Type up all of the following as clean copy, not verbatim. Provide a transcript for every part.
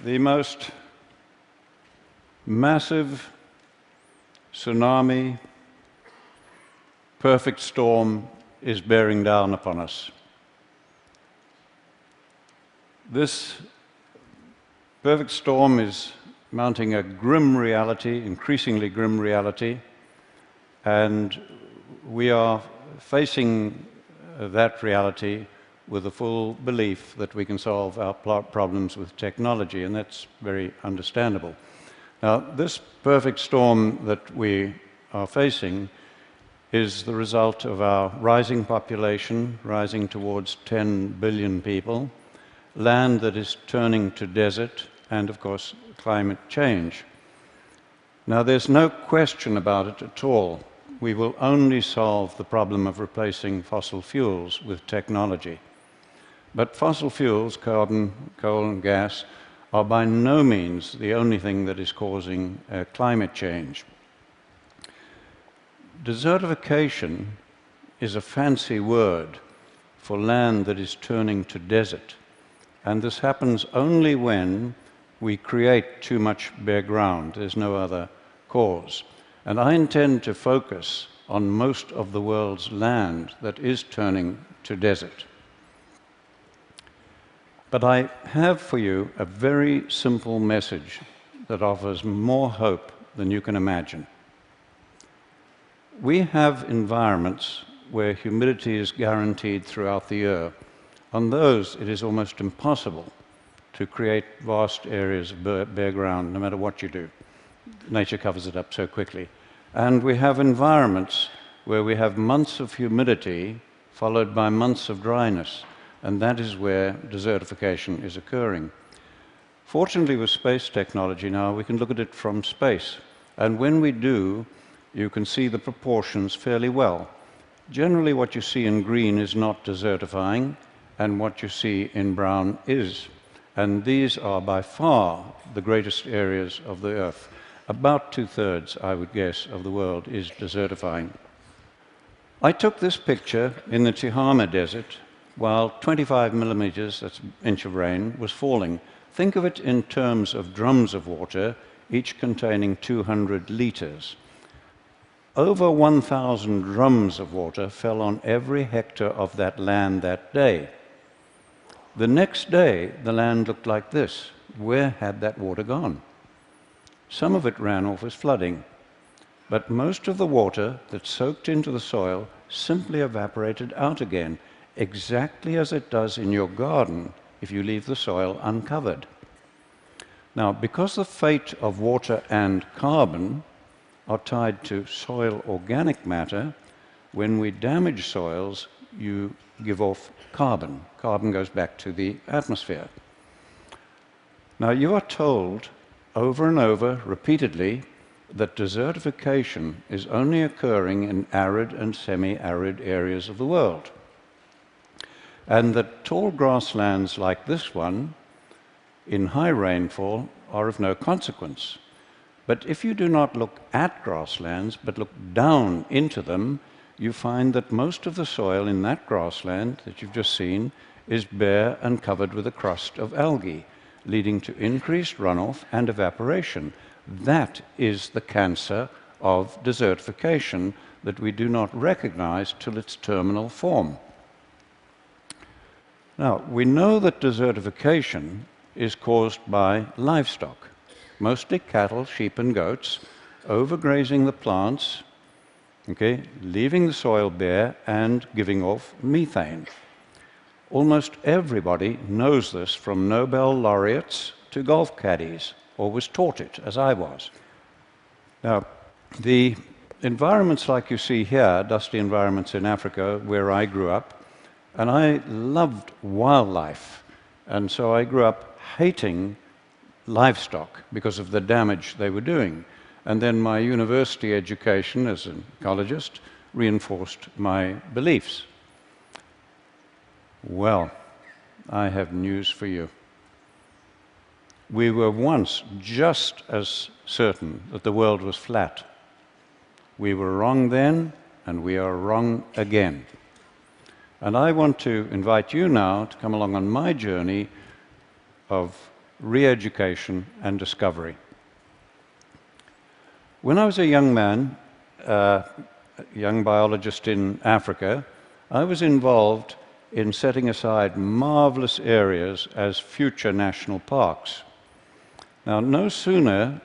The most massive tsunami, perfect storm is bearing down upon us. This perfect storm is mounting a grim reality, increasingly grim reality, and we are facing that reality with the full belief that we can solve our problems with technology, and that's very understandable. Now, this perfect storm that we are facing is the result of our rising population, rising towards 10 billion people, land that is turning to desert, and of course, climate change. Now, there's no question about it at all. We will only solve the problem of replacing fossil fuels with technology. But fossil fuels, carbon, coal, and gas, are by no means the only thing that is causing climate change. Desertification is a fancy word for land that is turning to desert. And this happens only when we create too much bare ground. There's no other cause. And I intend to focus on most of the world's land that is turning to desert. But I have for you a very simple message that offers more hope than you can imagine. We have environments where humidity is guaranteed throughout the year. On those, it is almost impossible to create vast areas of bare ground, no matter what you do. Nature covers it up so quickly. And we have environments where we have months of humidity followed by months of dryness, and that is where desertification is occurring. Fortunately, with space technology now, we can look at it from space. And when we do, you can see the proportions fairly well. Generally, what you see in green is not desertifying, and what you see in brown is. And these are by far the greatest areas of the Earth. About 2/3, I would guess, of the world is desertifying. I took this picture in the Tihama Desert while 25 millimeters, that's an inch of rain, was falling. Think of it in terms of drums of water, each containing 200 liters. Over 1,000 drums of water fell on every hectare of that land that day. The next day, the land looked like this. Where had that water gone? Some of it ran off as flooding, but most of the water that soaked into the soil simply evaporated out again, exactly as it does in your garden if you leave the soil uncovered. Now, because the fate of water and carbon are tied to soil organic matter, when we damage soils, you give off carbon. Carbon goes back to the atmosphere. Now, you are told over and over, repeatedly, that desertification is only occurring in arid and semi-arid areas of the world, and that tall grasslands like this one, in high rainfall, are of no consequence. But if you do not look at grasslands, but look down into them, you find that most of the soil in that grassland that you've just seen is bare and covered with a crust of algae, leading to increased runoff and evaporation. That is the cancer of desertification that we do not recognize till its terminal form. Now, we know that desertification is caused by livestock, mostly cattle, sheep, and goats, overgrazing the plants, okay, leaving the soil bare and giving off methane. Almost everybody knows this, from Nobel laureates to golf caddies, or was taught it, as I was. Now, the environments like you see here, dusty environments in Africa, where I grew up, and I loved wildlife, and so I grew up hating livestock because of the damage they were doing. And then my university education as an ecologist reinforced my beliefs. Well, I have news for you. We were once just as certain that the world was flat. We were wrong then, and we are wrong again. And I want to invite you now to come along on my journey of re-education, and discovery. When I was a young man, a young biologist in Africa, I was involved in setting aside marvelous areas as future national parks. Now, no sooner,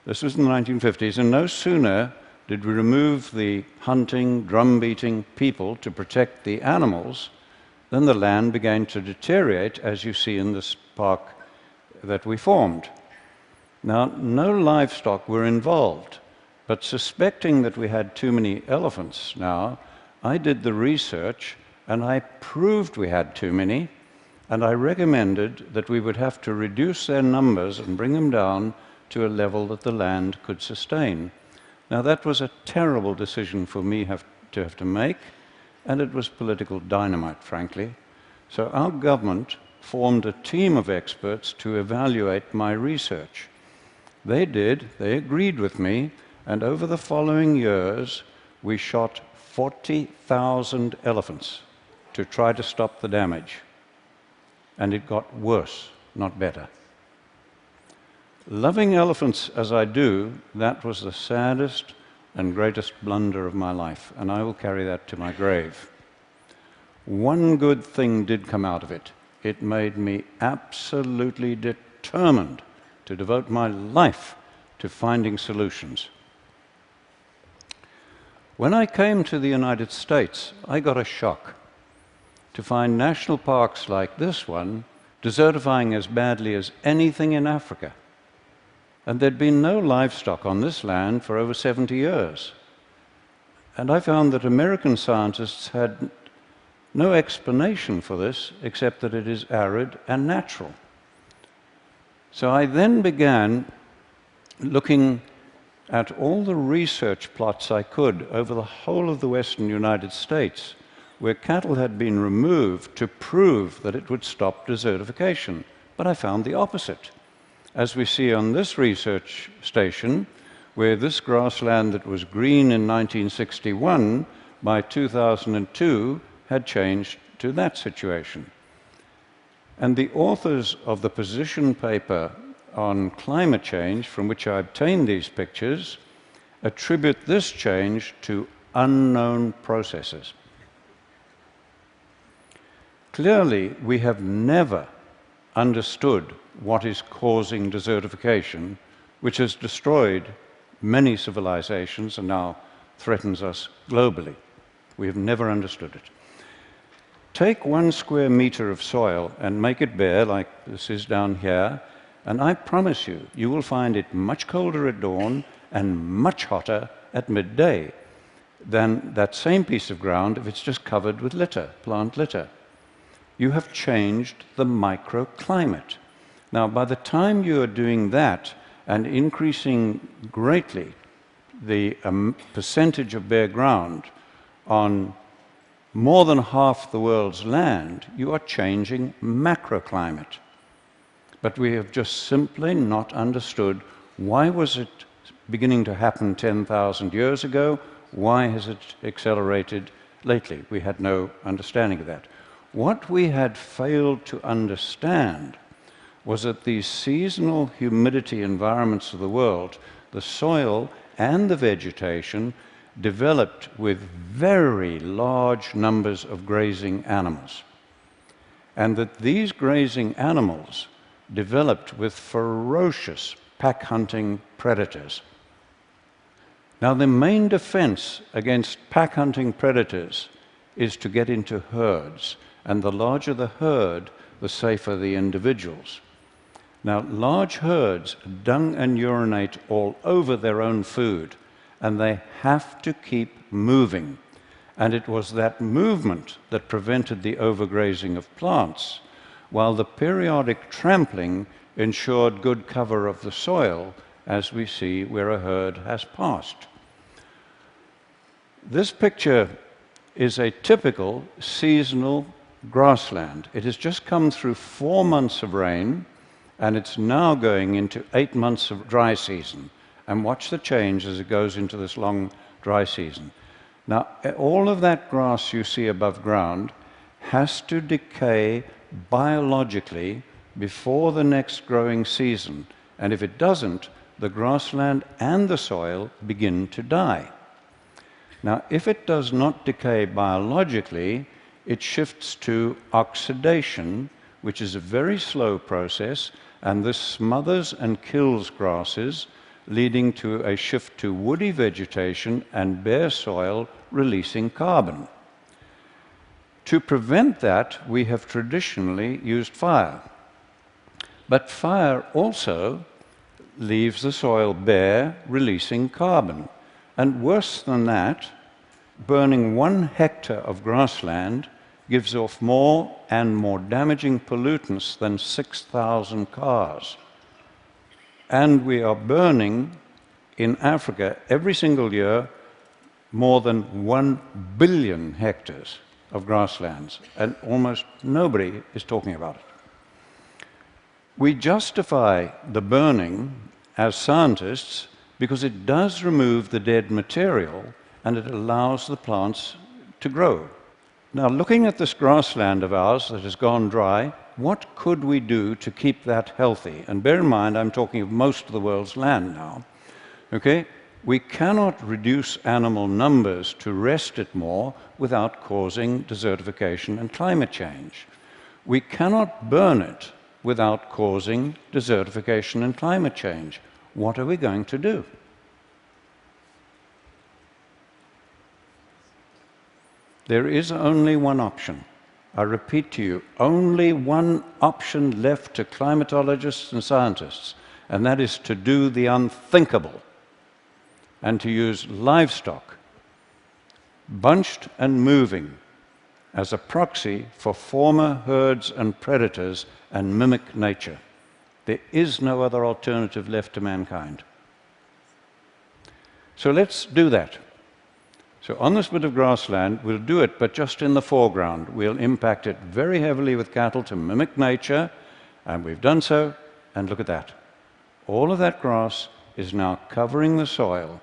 this was in the 1950s, and no sooner did we remove the hunting, drum-beating people to protect the animals, then the land began to deteriorate, as you see in this park that we formed. Now, no livestock were involved, but suspecting that we had too many elephants now, I did the research and I proved we had too many, and I recommended that we would have to reduce their numbers and bring them down to a level that the land could sustain. Now, that was a terrible decision for me to have to make, and it was political dynamite, frankly. So our government formed a team of experts to evaluate my research. They agreed with me, and over the following years, we shot 40,000 elephants to try to stop the damage. And it got worse, not better. Loving elephants as I do, that was the saddest and greatest blunder of my life, and I will carry that to my grave. One good thing did come out of it. It made me absolutely determined to devote my life to finding solutions. When I came to the United States, I got a shock to find national parks like this one desertifying as badly as anything in Africa. And there'd been no livestock on this land for over 70 years. And I found that American scientists had no explanation for this except that it is arid and natural. So I then began looking at all the research plots I could over the whole of the western United States where cattle had been removed to prove that it would stop desertification. But I found the opposite. As we see on this research station, where this grassland that was green in 1961, by 2002, had changed to that situation. And the authors of the position paper on climate change, from which I obtained these pictures, attribute this change to unknown processes. Clearly, we have never understood what is causing desertification, which has destroyed many civilizations and now threatens us globally. We have never understood it. Take 1 square meter of soil and make it bare, like this is down here, and I promise you, you will find it much colder at dawn and much hotter at midday than that same piece of ground if it's just covered with litter, plant litter. You have changed the microclimate. Now, by the time you are doing that and increasing greatly the percentage of bare ground on more than half the world's land, you are changing macroclimate. But we have just simply not understood why was it beginning to happen 10,000 years ago? Why has it accelerated lately? We had no understanding of that. What we had failed to understand was that these seasonal humidity environments of the world, the soil and the vegetation, developed with very large numbers of grazing animals. And that these grazing animals developed with ferocious pack-hunting predators. Now, the main defense against pack-hunting predators is to get into herds, and the larger the herd, the safer the individuals. Now, large herds dung and urinate all over their own food, and they have to keep moving. And it was that movement that prevented the overgrazing of plants, while the periodic trampling ensured good cover of the soil, as we see where a herd has passed. This picture is a typical seasonal grassland. It has just come through 4 months of rain, and it's now going into 8 months of dry season. And watch the change as it goes into this long dry season. Now, all of that grass you see above ground has to decay biologically before the next growing season. And if it doesn't, the grassland and the soil begin to die. Now, if it does not decay biologically, it shifts to oxidation, which is a very slow process, and this smothers and kills grasses, leading to a shift to woody vegetation and bare soil releasing carbon. To prevent that, we have traditionally used fire. But fire also leaves the soil bare, releasing carbon. And worse than that, burning 1 hectare of grassland gives off more and more damaging pollutants than 6,000 cars. And we are burning in Africa every single year more than 1 billion hectares of grasslands, and almost nobody is talking about it. We justify the burning as scientists because it does remove the dead material and it allows the plants to grow. Now, looking at this grassland of ours that has gone dry, what could we do to keep that healthy? And bear in mind, I'm talking of most of the world's land now. Okay? We cannot reduce animal numbers to rest it more without causing desertification and climate change. We cannot burn it without causing desertification and climate change. What are we going to do? There is only one option. I repeat to you, only one option left to climatologists and scientists, and that is to do the unthinkable and to use livestock, bunched and moving, as a proxy for former herds and predators and mimic nature. There is no other alternative left to mankind. So let's do that. So on this bit of grassland, we'll do it, but just in the foreground. We'll impact it very heavily with cattle to mimic nature, and we've done so, and look at that. All of that grass is now covering the soil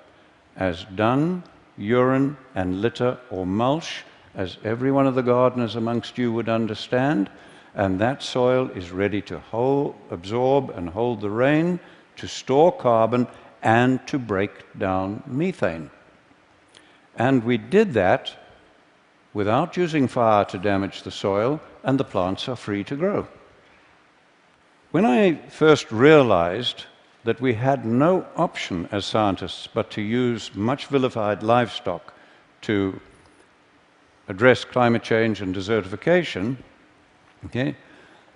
as dung, urine, and litter or mulch, as every one of the gardeners amongst you would understand, and that soil is ready to absorb and hold the rain, to store carbon, and to break down methane. And we did that without using fire to damage the soil, and the plants are free to grow. When I first realized that we had no option as scientists but to use much vilified livestock to address climate change and desertification, okay,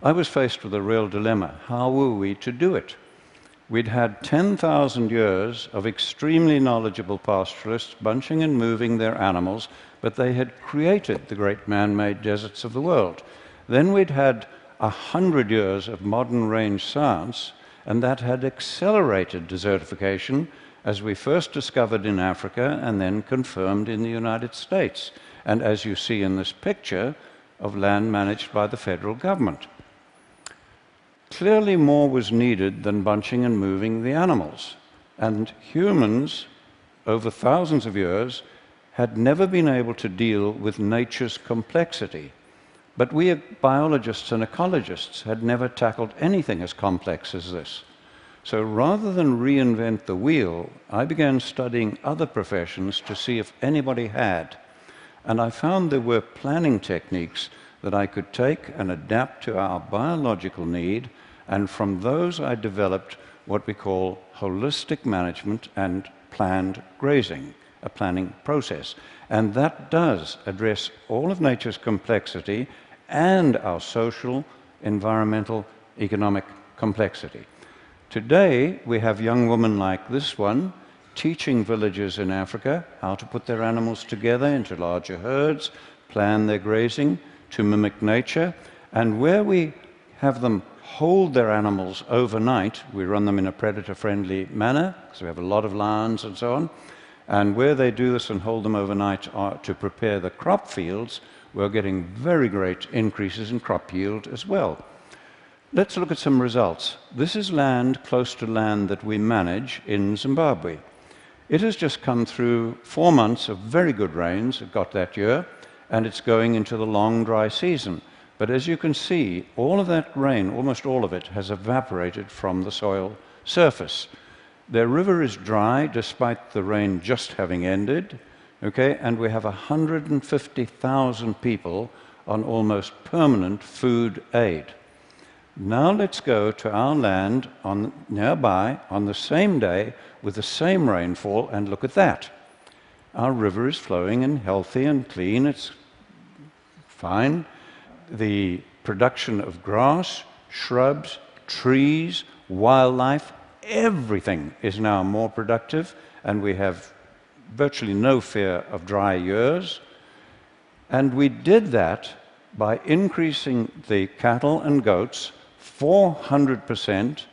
I was faced with a real dilemma. How were we to do it? We'd had 10,000 years of extremely knowledgeable pastoralists bunching and moving their animals, but they had created the great man-made deserts of the world. Then we'd had 100 years of modern range science, and that had accelerated desertification, as we first discovered in Africa and then confirmed in the United States, and as you see in this picture of land managed by the federal government. Clearly more was needed than bunching and moving the animals, and humans, over thousands of years, had never been able to deal with nature's complexity. But we biologists and ecologists had never tackled anything as complex as this. So rather than reinvent the wheel, I began studying other professions to see if anybody had. And I found there were planning techniques that I could take and adapt to our biological need, and from those I developed what we call holistic management and planned grazing, a planning process. And that does address all of nature's complexity and our social, environmental, economic complexity. Today, we have young women like this one teaching villagers in Africa how to put their animals together into larger herds, plan their grazing to mimic nature, and where we have them hold their animals overnight, we run them in a predator-friendly manner, because we have a lot of lions and so on, and where they do this and hold them overnight to prepare the crop fields, we're getting very great increases in crop yield as well. Let's look at some results. This is land close to land that we manage in Zimbabwe. It has just come through 4 months of very good rains it got that year, and it's going into the long dry season. But as you can see, all of that rain, almost all of it, has evaporated from the soil surface. Their river is dry despite the rain just having ended, okay? And we have 150,000 people on almost permanent food aid. Now let's go to our land nearby on the same day with the same rainfall and look at that. Our river is flowing and healthy and clean, it's fine. The production of grass, shrubs, trees, wildlife, everything is now more productive, and we have virtually no fear of dry years. And we did that by increasing the cattle and goats 400%,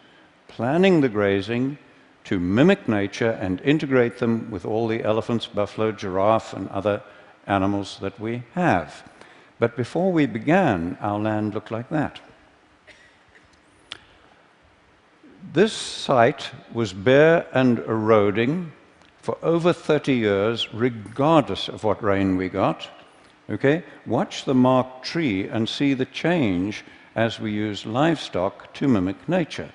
planning the grazing to mimic nature and integrate them with all the elephants, buffalo, giraffe, and other animals that we have. But before we began, our land looked like that. This site was bare and eroding for over 30 years, regardless of what rain we got. Okay? Watch the marked tree and see the change as we use livestock to mimic nature.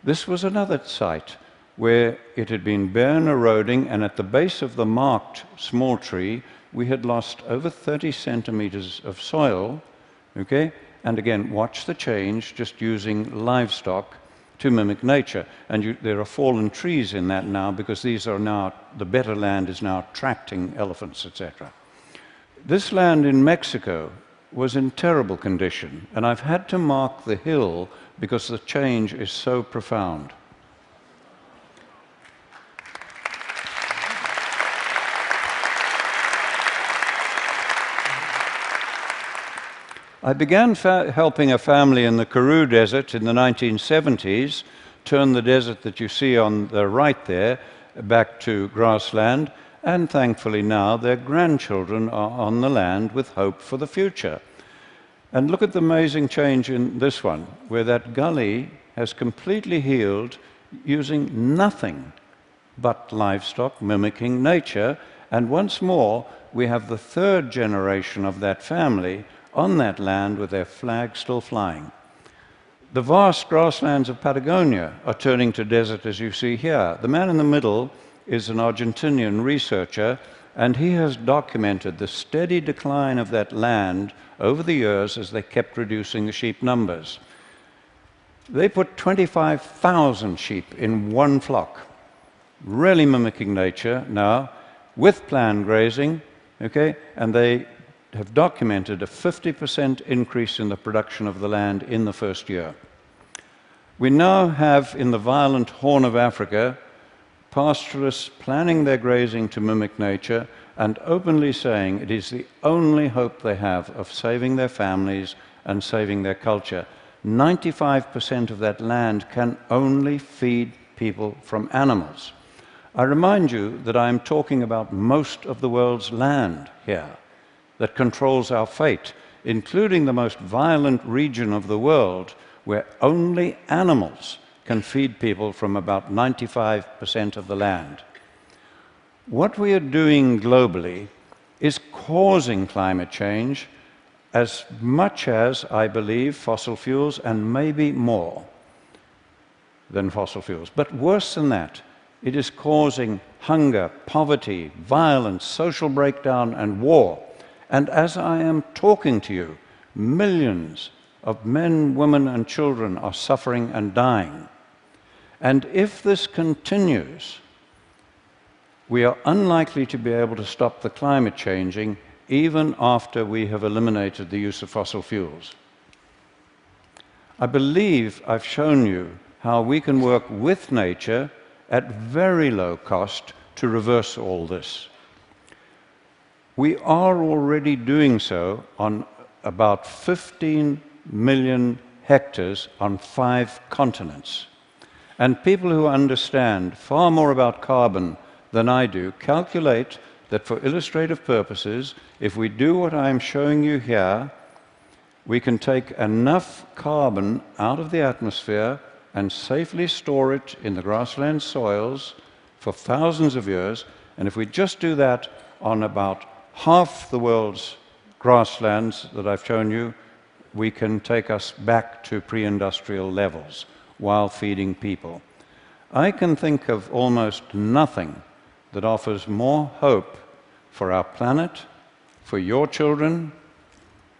This was another site where it had been bare and eroding, and at the base of the marked small tree, we had lost over 30 centimeters of soil, okay? And again, watch the change just using livestock to mimic nature. And there are fallen trees in that now because these are now, the better land is now attracting elephants, etc. This land in Mexico was in terrible condition, and I've had to mark the hill because the change is so profound. I began helping a family in the Karoo Desert in the 1970s, turn the desert that you see on the right there back to grassland, and thankfully now their grandchildren are on the land with hope for the future. And look at the amazing change in this one, where that gully has completely healed using nothing but livestock mimicking nature, and once more we have the third generation of that family on that land with their flag still flying. The vast grasslands of Patagonia are turning to desert, as you see here. The man in the middle is an Argentinian researcher, and he has documented the steady decline of that land over the years as they kept reducing the sheep numbers. They put 25,000 sheep in one flock, really mimicking nature now, with planned grazing, okay, and they have documented a 50% increase in the production of the land in the first year. We now have in the violent Horn of Africa pastoralists planning their grazing to mimic nature and openly saying it is the only hope they have of saving their families and saving their culture. 95% of that land can only feed people from animals. I remind you that I am talking about most of the world's land here that controls our fate, including the most violent region of the world, where only animals can feed people from about 95% of the land. What we are doing globally is causing climate change as much as, I believe, fossil fuels, and maybe more than fossil fuels. But worse than that, it is causing hunger, poverty, violence, social breakdown, and war. And as I am talking to you, millions of men, women, and children are suffering and dying. And if this continues, we are unlikely to be able to stop the climate changing even after we have eliminated the use of fossil fuels. I believe I've shown you how we can work with nature at very low cost to reverse all this. We are already doing so on about 15 million hectares on 5 continents. And people who understand far more about carbon than I do calculate that for illustrative purposes, if we do what I'm showing you here, we can take enough carbon out of the atmosphere and safely store it in the grassland soils for thousands of years. And if we just do that on about half the world's grasslands that I've shown you, we can take us back to pre-industrial levels while feeding people. I can think of almost nothing that offers more hope for our planet, for your children,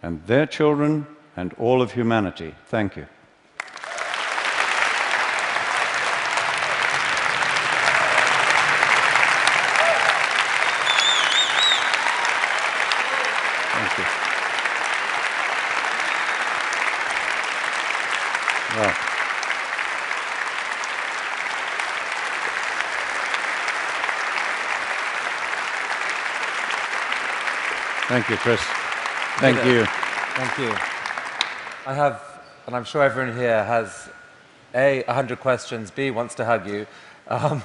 and their children, and all of humanity. Thank you. Thank you. Well, thank you, Chris. Thank you. Thank you. I have, and I'm sure everyone here has, A, 100 questions, B, wants to hug you. I'm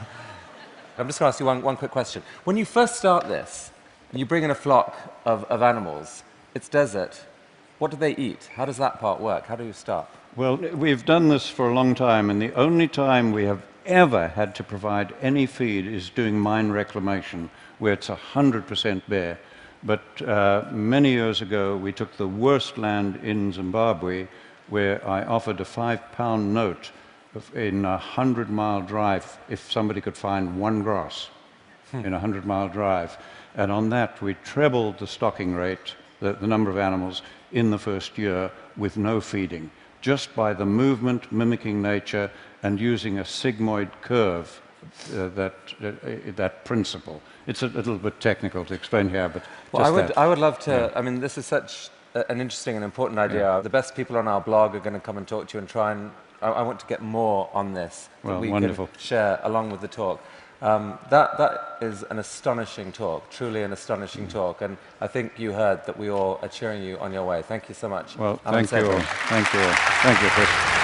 just going to ask you one quick question. When you first start this, you bring in a flock of animals, it's desert. What do they eat? How does that part work? How do you start? Well, we've done this for a long time, and the only time we have ever had to provide any feed is doing mine reclamation, where it's 100% bare. But many years ago, we took the worst land in Zimbabwe, where I offered a £5 note in a 100-mile drive if somebody could find one grass in a 100-mile drive. And on that, we trebled the stocking rate, the number of animals, in the first year with no feeding, just by the movement, mimicking nature, and using a sigmoid curve, that principle. It's a little bit technical to explain here, but well, I would love to, I mean, this is such an interesting and important idea. Yeah. The best people on our blog are going to come and talk to you and try and, I want to get more on this that we wonderful. Can share along with the talk. That is an astonishing talk, truly an astonishing talk, and I think you heard that we all are cheering you on your way. Thank you so much. Well, thank you all. Thank you all. Thank you, Chris.